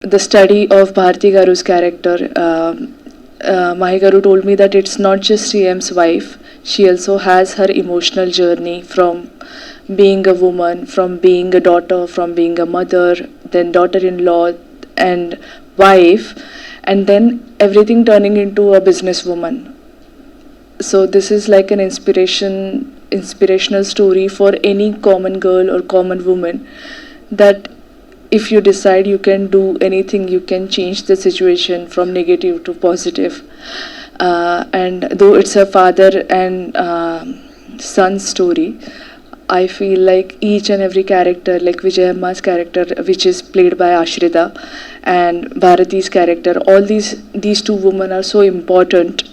the study of Bharti Garu's character, Mahi Garu told me that it's not just CM's wife. She also has her emotional journey from being a woman, from being a daughter, from being a mother, then daughter-in-law and wife, and then everything turning into a businesswoman. So this is like an inspirational story for any common girl or common woman, that if you decide you can do anything, you can change the situation from negative to positive. And though it's a father and son story, I feel like each and every character, like Vijayamma's character, which is played by Ashrita, and Bharati's character, all these two women are so important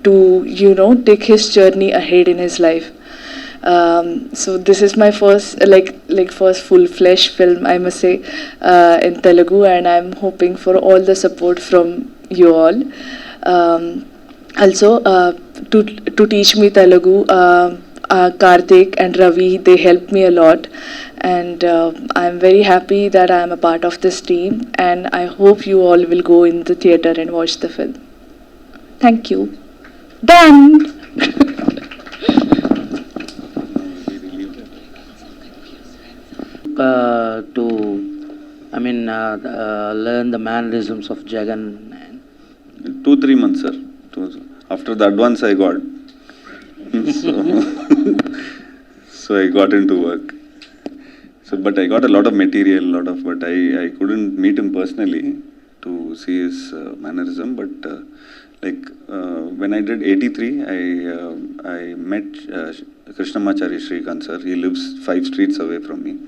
to take his journey ahead in his life. So this is my first first full-fledged film, I must say, in Telugu, and I'm hoping for all the support from you all. Also, to teach me Telugu, Karthik and Ravi, they helped me a lot, and I'm very happy that I'm a part of this team, and I hope you all will go in the theater and watch the film. Thank you. Done. Learn the mannerisms of Jagan. 2-3 months, sir. After the advance I got. So I got into work. But I got a lot of material, but I couldn't meet him personally to see his mannerism. But when I did 83, I met Krishnamachari Shrikant, sir. He lives 5 streets away from me.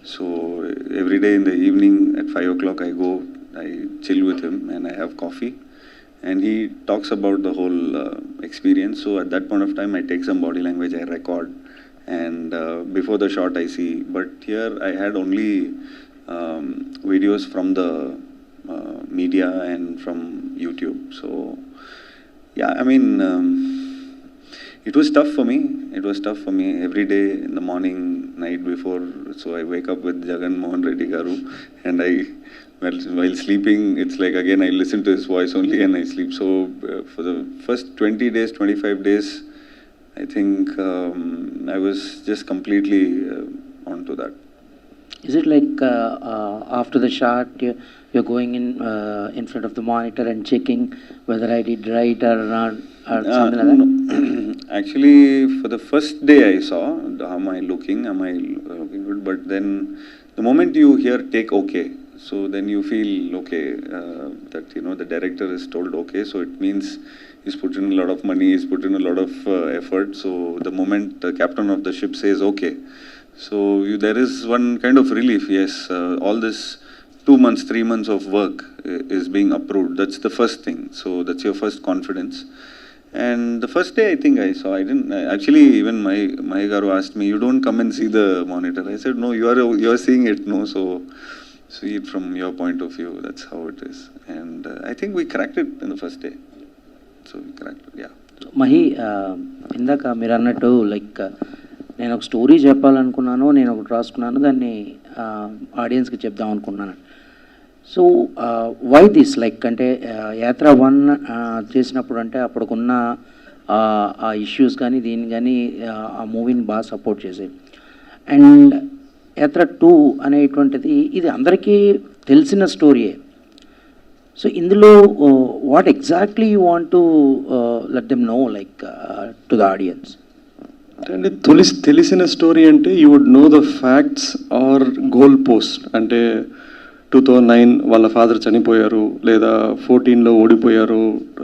So every day in the evening at 5 o'clock I go, I chill with him and I have coffee. And he talks about the whole experience. So at that point of time, I take some body language, I record. And before the shot, I see. But here, I had only videos from the media and from YouTube. So, yeah, it was tough for me. It was tough for me every day in the morning, night before. So I wake up with Jagan Mohan Reddy Garu, and while sleeping, it's like again I listen to his voice only and I sleep. So for the first 20 days, 25 days, I think I was just completely onto that. Is it like after the shot, you're going in front of the monitor and checking whether I did right or not, or something like that? No. Actually, for the first day I saw, how am I looking good? But then the moment you hear take okay, so then you feel okay, that the director is told okay, so it means he's put in a lot of money, he's put in a lot of effort. So the moment the captain of the ship says okay, so there is one kind of relief. Yes, all this 2 months, 3 months of work is being approved. That's the first thing. So that's your first confidence. And the first day I think I saw, actually even Mahi Garu asked me, you don't come and see the monitor. I said, no, you are seeing it, no, so see it from your point of view. That's how it is. And I think we cracked it in the first day. So we cracked it, yeah. Mahi, ఇందాక మీరు అన్నట్టు like నేను ఒక story చెప్పాలనుకున్నాను, నేను ఒకటి రాసుకున్నాను, దాన్ని ఆడియన్స్కి చెప్దాం అనుకున్నాను. సో వై దిస్ లైక్ అంటే యాత్ర 1 చేసినప్పుడు అంటే అప్పటికున్న ఆ ఇష్యూస్ కానీ దీన్ని కానీ ఆ మూవీని బాగా సపోర్ట్ చేసాయి. అండ్ యాత్ర 2 అనేటువంటిది ఇది అందరికీ తెలిసిన స్టోరీయే. సో ఇందులో what exactly you want to let them know like to the audience? అంటే తెలిసిన స్టోరీ అంటే you would know the facts or goal post. అంటే 2009 వాళ్ళ ఫాదర్ చనిపోయారు, లేదా 14లో ఓడిపోయారు,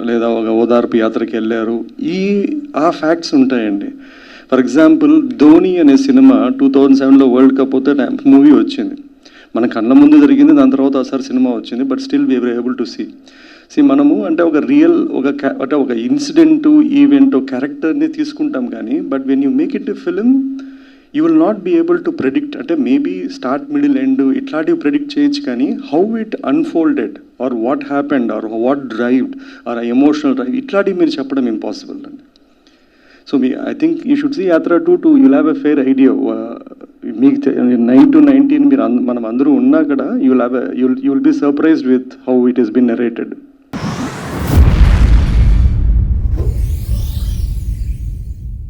లేదా ఒక ఓదార్పు యాత్రకి వెళ్ళారు, ఆ ఫ్యాక్ట్స్ ఉంటాయండి. ఫర్ ఎగ్జాంపుల్ ధోని అనే సినిమా 2007లో వరల్డ్ కప్ అయితే మూవీ వచ్చింది, మన కళ్ళ ముందు జరిగింది, దాని తర్వాత ఒకసారి సినిమా వచ్చింది, but still we were able to see మనము అంటే ఒక రియల్ ఒక ఇన్సిడెంట్ ఈవెంట్ క్యారెక్టర్ని తీసుకుంటాం కానీ, but when you make it a film you will not be able to predict. అంటే మేబీ స్టార్ట్ మిడిల్ ఎండ్ ఇట్లాంటివి ప్రెడిక్ట్ చేయొచ్చు, కానీ how it unfolded or what happened or what drived or emotional drive ఇట్లాంటివి మీరు చెప్పడం impossible అండి. So I think you should see Yatra 2 to you'll have a fair idea మీకు 9 to 19 మీరు మనం అందరూ ఉన్నా కూడా you will be surprised with how it is been narrated.